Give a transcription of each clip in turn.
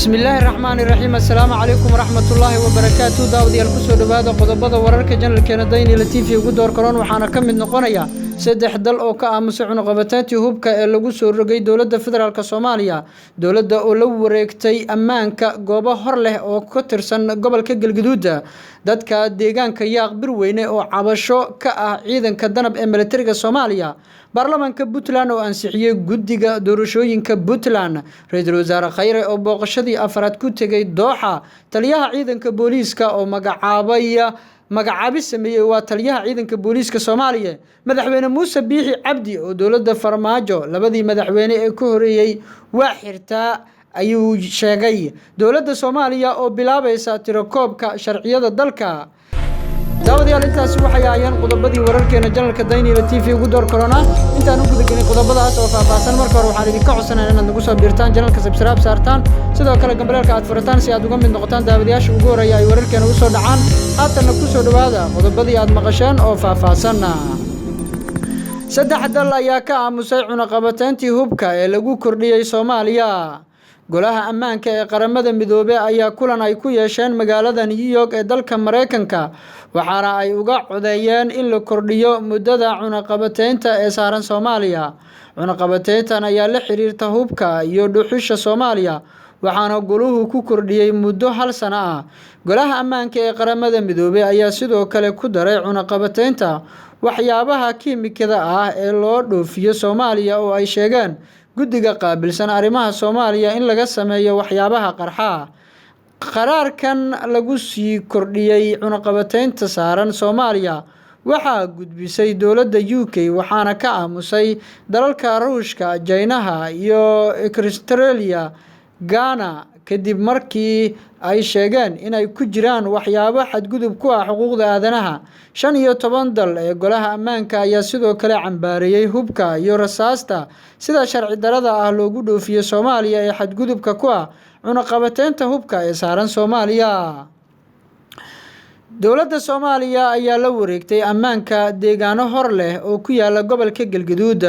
بسم الله الرحمن الرحيم السلام عليكم ورحمة الله وبركاته داودي الكسر دبادة قضبضة وررك جنرال كندين لتيفي ودور كرون وحنا كم من نقنيا سدح دل أو كأمسع نقبتات يهوب كالجسر رجي دولة فدرال كصوماليا دولة أولو ريكتي أمان كجوبة هرله أو كترسن قبل كجل جدودة دتك ديجان كياق بروينه أو عبشو كعيدا كدنب إمبلتريك الصوماليا برلمان كبوتلان أو أنسحية جدّة دورشوين كبوتلان رئيس الوزراء خير أو بقشدي أفراد كتجي دوحة تليها عيدا كبوليس كأو مقعابي سميه وتليها عيدا كبوليس كصوماليا مدحوين موسى بيحي عبدي ودولة فرماجو لبدي مدحوين كهري وحرتا أيو شاقي دولة صوماليا أو بلابيسا تركوب كشرعية الدلكا داودي الانتاس waxay ayaan qodobadii wararkeena janalka daynila TV ugu door corona intaan ugu degay qodobadaas oo faahfaahsan marka hore waxaan idin ka codsanayaa inaad nagu soo biirtaan janalka subscribe saartaan sidoo kale gambalelka aad furataan si aad uga mid noqotaan daawadayaasha ugu horeeya ay wararkeena ugu soo dhacaan haatan ku soo dhawaada qodobadii aad maqasheen oo faahfaahsan saddex dal ayaa ka aamusay cunaqabatayntii hubka ee lagu kordhiyay Soomaaliya golaha ammaanka ee qaramada midoobay ayaa kulan ay ku yeesheen magaalada New York ee dalka Mareykanka waxaana ay uga codeeyeen in la kordhiyo muddada cunaqabataynta ee saaran Soomaaliya cunaqabatayntan ayaa la xiriirta hubka iyo dhuxusha Soomaaliya waxaana goluhu ku kordhiyay muddo hal sano ah golaha ammaanka ee qaramada midoobay ayaa sidoo kale ku daray cunaqabataynta waxyaabaha kiimikada ah ee loo dhoofiyo Soomaaliya oo ay sheegeen guddiga qaabilsan arrimaha Soomaaliya in laga sameeyo waxyaabaha qarxa qaraarkan lagu sii kordhiyay cunaqabataynta saaran Soomaaliya waxa gudbisay dowladda UK waxaana ka aamusay dalalka Ruushka, China iyo Australia, Ghana kadib markii ay sheegeen inay ku jiraan waxyaabo xadgudub ku ah xuquuqda aadanaha 15 dal ee golaha ammaanka ayaa sidoo kale cambaareeyay hubka iyo rasaasta sida sharci darada ah loogu dhoofiyo Soomaaliya ee xadgudubka ku ah cunaqabataynta hubka ee saaran Soomaaliya dowladda Soomaaliya ayaa la wareegtay ammaanka deegaano hor leh oo ku yaala gobolka Galgaduud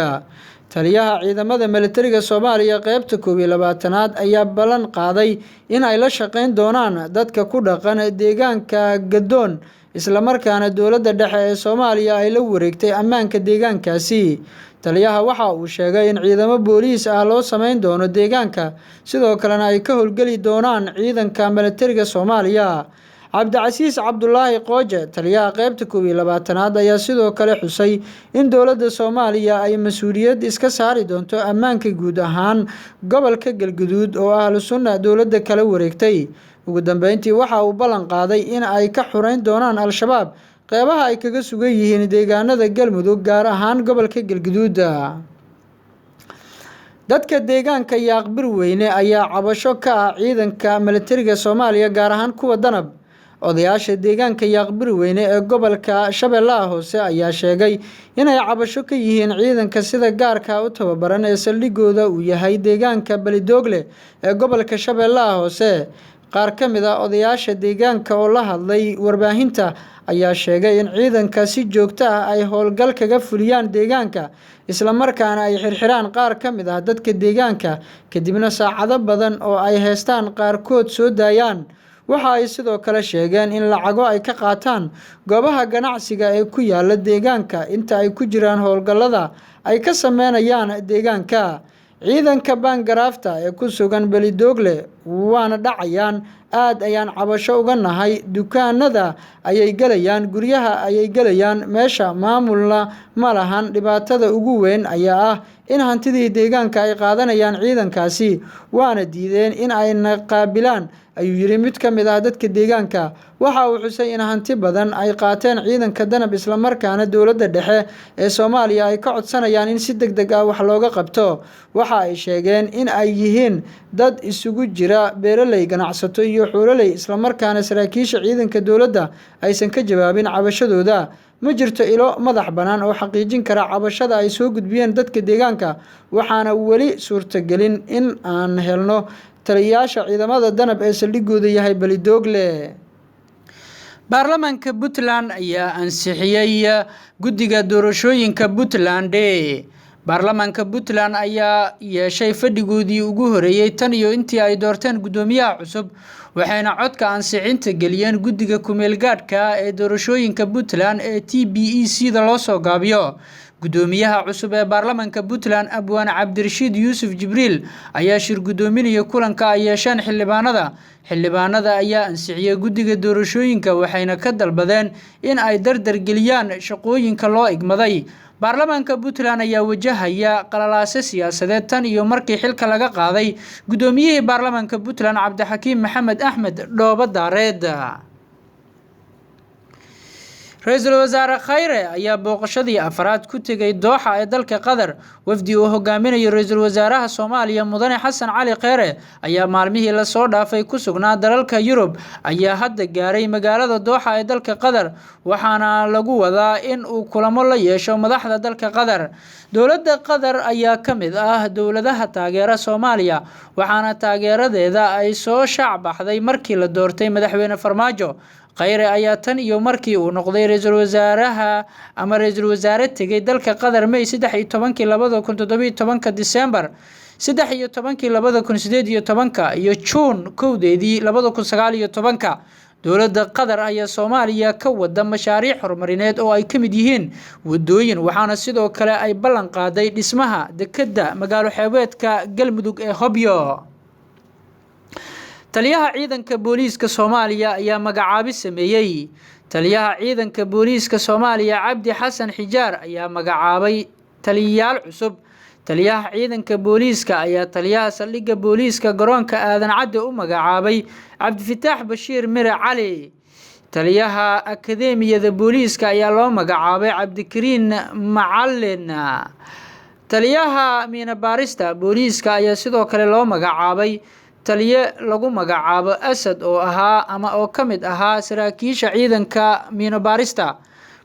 taliyaha ciidamada militariga Soomaaliya qaybta 12aad ayaa balan qaaday in ay la shaqeyn doonaan dadka ku dhaqan deegaanka Gadoon isla markaana dowladda dhexe ee Soomaaliya ay la wareegtay ammaanka deegaankaasi taliyaha waxa uu sheegay in ciidamo booliis ah loo sameyn doono deegaanka sidoo kalena ay ka howlgali doonaan ciidanka militariga Soomaaliya Cabdicasiis Cabdullaahi Qooje taliyaha qaybta 12aad ayaa sidoo kale xusay in dowladda Soomaaliya ay mas'uuliyad iska saari doonto ammaanka guud ahaan gobolka Galgaduud oo ahlu sunna dowladda kala wareegtay ugu dambeyntii waxa uu balan qaaday in ay ka xureyn doonaan al-shabaab qeybaha ay kaga sugan yihiin deegaanada Galmudug gaar ahaan gobolka Galgaduud dadka deegaanka Yaaqbir Weyne ayaa cabasho ka ah ciidanka militariga Soomaaliya gaar ahaan kuwa danab odayaasha deegaanka Yaaqbir Weyne ee gobolka Shabeellaha Hoose ayaa sheegay inay cabasho ka yihiin ciidanka sida gaarka u tababaran ee saldhigooda uu yahay deegaanka Balidoogle ee gobolka Shabeellaha Hoose qaar ka mid ah odayaasha deegaanka oo la hadlay warbaahinta ayaa sheegay in ciidanka si joogto ah ay howlgal kaga fuliyaan deegaanka isla markaana ay xirxiraan qaar ka mid ah dadka deegaanka kadibna saacado badan oo ay heestaan qaarkood soo daayaan waxa ay sidoo kale sheegeen in lacago ay ka qaataan goobaha ganacsiga ee ku yaala deegaanka inta ay ku jiraan howlgallada ay ka sameynayaan deegaanka ciidanka baangaraafta ee ku sugan Balidoogle waana dhacayaan aad ayaan cabasho uga nahay dukaanada ayay galayaan guryaha ayay galayaan meesha maamulna ma lahan dhibaatada ugu weyn ayaa ah in hantidii deegaanka ay qaadanayaan ciidankaasi waana diideen in ay qaabilaan ayuu yiri mid ka mid ah dadka deegaanka waxa uu xusay in hanti badan ay qaateen ciidanka danab isla markaana dowladda dhexe ee Soomaaliya ay ka codsanayaan in si degdeg ah wax looga qabto waxa ay sheegeen in ay yihiin dad isugu jira beeraley ganacsato iyo xoololey isla markaana saraakiisha ciidanka dowladda aysan ka jawaabin cabashadooda ma jirto ilo madax banaan oo xaqiijin kara cabashada ay soo gudbiyeen dadka deegaanka waxaana wali suurtagelin in aan helno taliyaasha ciidamada danab ee saldhigooda yahay Balidoogle baarlamaanka Puntland ayaa ansixiyay guddiga doorashooyinka Puntland baarlamaanka Puntland ayaa yeeshay fadhigoodii ugu horeeyay tan iyo intii ay doorteen gudoomiyaha cusub waxayna codka ansixinta geliyeen guddiga kumeel gaadhka ee doorashooyinka Puntland ee TBEC da loo soo gaabiyo gudoomiyaha cusub ee baarlamaanka Puntland Abwaan Cabdirashiid Yuusuf Jibriil ayaa shir gudoominaya kulanka ay yeesheen xildhibaanada ayaa ansixiyay guddiga doorashooyinka waxayna ka dalbadeen in ay dardar geliyaan shaqooyinka loo igmaday baarlamaanka Puntland ayaa wajahaya qalalaase siyaasadeed tan iyo markii xilka laga qaaday gudoomiyihii baarlamaanka Puntland Cabdixakiim Maxamed Axmed Dhoobo Daareed Ra'iisul Wasaare Khayre ayaa booqashadii afraad ku tagay Dooxa ee dalka Qatar wafdi uu hogaaminayo Ra'iisul Wasaaraha Soomaaliya Mudane Xasan Cali Khayre ayaa maalmihii la soo dhaafay ku sugnaa dalalka Yurub ayaa hadda gaaray magaalada Dooxa ee dalka Qatar waxaana lagu wadaa in uu kulamo la yeesho madaxda dalka Qatar dowladda Qatar ayaa kamid ah dowladaha taageera Soomaaliya waxaana taageeradeeda ay soo shaac baxday markii la doortay madaxweyne Farmaajo Khayre ayaa tan iyo markii uu noqday ra'iisul wasaare tagay dalka Qatar May 13 2017 December 13 2018 iyo June 1 2019 dowladda Qatar ayaa Soomaaliya ka wada mashaariic horumarineed oo ay kamid yihiin wadooyin waxaana sidoo kale ay ballan qaaday dhismaha dekedda magaalo xeebeedka Galmudug ee Hobyo taliyaha ciidanka booliiska Soomaaliya ayaa magacaabay sameeyay taliyaha ciidanka booliiska Soomaaliya Cabdi Xasan Xijaar ayaa magacaabay taliyayaal cusub taliyaha ciidanka booliiska ayaa taliyaha saldhigga booliiska garoonka Aadan Cadde u magacaabay Cabdifataax Bashiir Mire Cali taliyaha akademiyada booliiska ayaa loo magacaabay Cabdikariin Macalin taliyaha miina baarista booliiska ayaa sidoo kale loo magacaabay taliye lagu magacaabo Asad oo kamid ahaa saraakiisha ciidanka miina baarista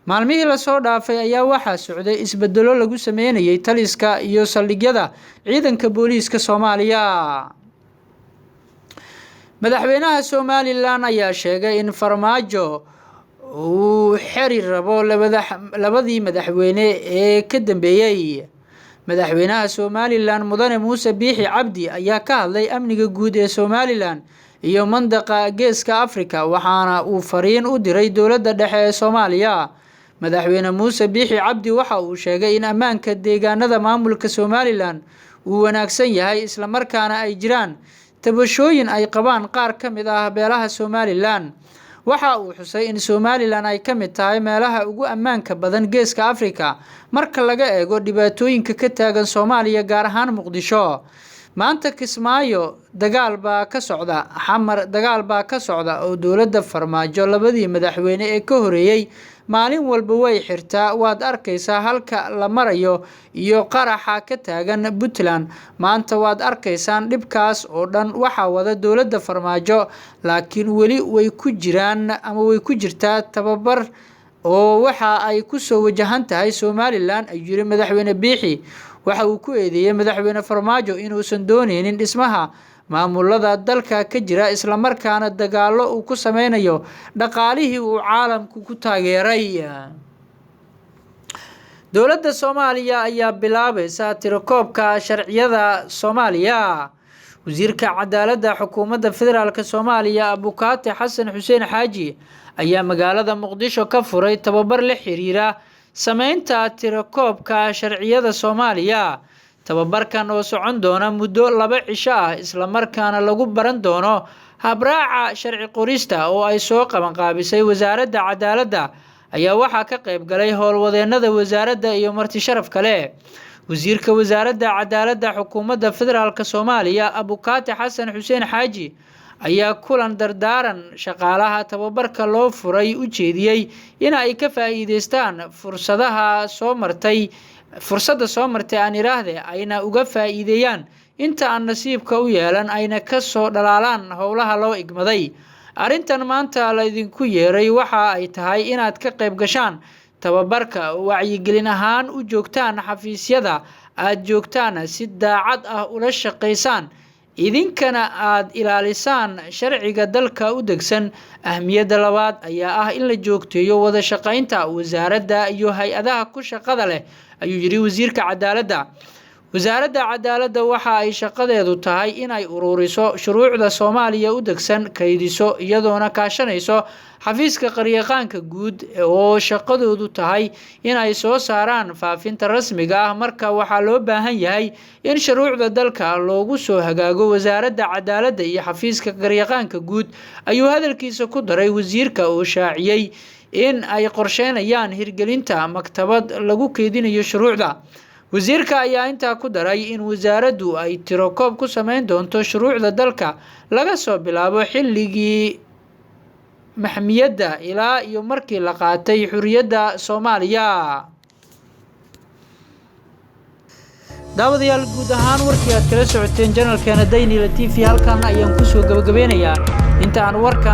maalmihii la soo dhaafay ayaa waxaa socday isbedelo lagu sameeyay taliska iyo saldhigyada ciidanka booliiska Soomaaliya madaxweynaha Somaliland ayaa sheegay in Farmaajo uu xiri rabo labadii madaxweyne ee ka dambeeyay madaxweynaha Somaliland Mudane Muuse Biixi Cabdi ayaa ka hadlay amniga guud ee Somaliland iyo mandaqa Geeska Afrika waxaana uu fariin u diray dowladda dhexe ee Soomaaliya madaxweyne Muuse Biixi Cabdi waxa uu sheegay in ammaanka deegaanada maamulka Somaliland uu wanaagsan yahay isla markaana ay jiraan tabashooyin ay qabaan qaar kamid ah beelaha Somaliland waxa uu xusay in Somaliland ay kamid tahay meelaha ugu ammaanka badan Geeska Afrika marka laga eego dhibaatooyinka ka taagan Soomaaliya gaar ahaan Muqdisho maanta Kismaayo dagaal baa ka socda xamar dagaal baa ka socda oo dowladda Farmaajo labadii madaxweyne ee ka horeeyay maalin walba way xirtaa waad arkaysaa halka la marayo iyo qaraxa ka taagan Puntland maanta waad arkaysaan dhibkaas oo dhan waxa wada dowladda Farmaajo laakiin wali way ku jirtaa tababar oo waxa ay ku soo wajahan tahay Somaliland ayuu madaxweyne Biixi waxa uu ku eedeeyay madaxweyne Farmaajo inuusan dooneynin dhismaha maamulada dalka ka jira isla markaana dagaalo uu ku sameynayo dhaqaalihii uu caalamku ku taageeray dowladda Soomaaliya ayaa bilaabaysa tirakoobka sharciyada Soomaaliya wasiirka cadaaladda xukuumadda federaalka Soomaaliya Abukaate Xasan Xuseen Xaaji ayaa magaalada Muqdisho ka furay tababar la xiriira sameynta tirakoobka sharciyada Soomaaliya tababarkan oo socon doona muddo 2 cisho ah isla markaana lagu baran doono habraaca sharci qorista oo ay soo qaban qaabisay wasaaradda cadaaladda ayaa waxa ka qayb galay howlwadeennada wasaaradda iyo marti sharaf kale wasiirka wasaaradda cadaaladda xukuumadda federaalka Soomaaliya Abukaate Xasan Xuseen Xaaji ayaa kulan dardaaran shaqaalaha tababarka loo furay u jeediyay in ay ka faa'iideystaan fursadda soo martay aan iraahday ayna uga faa'iideeyaan inta aan nasiibka u yeelan ayna ka soo dhalaalaan howlaha loo igmaday arintan maanta la idinku yeeray waxa ay tahay inaad ka qayb gashaan tababarka wacyigelin ahaan u joogtaan xafiisyada aad joogtaan si daacad ah ula shaqeysaan idinkana aad ilaalisaan sharciga dalka u degsan ahmiyadda labaad ayaa ah in la joogteeyo wada shaqeynta wasaaradda iyo hay'adaha ku shaqada leh ayuu yiri wasiirka cadaaladda. wasaaradda cadaaladda waxa ay shaqadeedu tahay inay ururiso shuruucda Soomaaliya u degsan, kaydiso iyadoona kaashanayso xafiiska qaryaqaanka guud oo shaqadoodu tahay inay soo saaraan faafinta rasmiga ah. Marka waxaa loo baahan yahay in shuruucda dalka loogu soo hagaago wasaaradda cadaaladda iyo xafiiska qaryaqaanka guud, ayuu hadalkiisa ku daray wasiirka oo shaaciyay in ay qorsheynayaan hirgelinta maktabad lagu keydinayo shuruucda. wasiirka ayaa intaa ku daray in wasaaraddu ay tirokoob ku sameyn doonto shuruucda dalka laga soo bilaabo xilligii maxmiyadda ilaa iyo markii la qaatay xurriyadda Soomaaliya. daawadayaal, guud ahaan warkii aad kala socoteen channelkeena Daynila TV halkan ayaan ku soo gabagabeynayaa. inta aan warka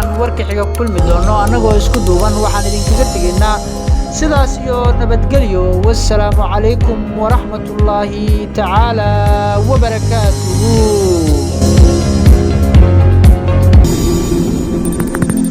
xiga kulmi doono annagoo isku duuban, waxaan idinkaga tegaynaa sidaas iyo nabadgelyo. wassalaamu calaykum waraxmatullaahi tacaala wabarakaatuhu.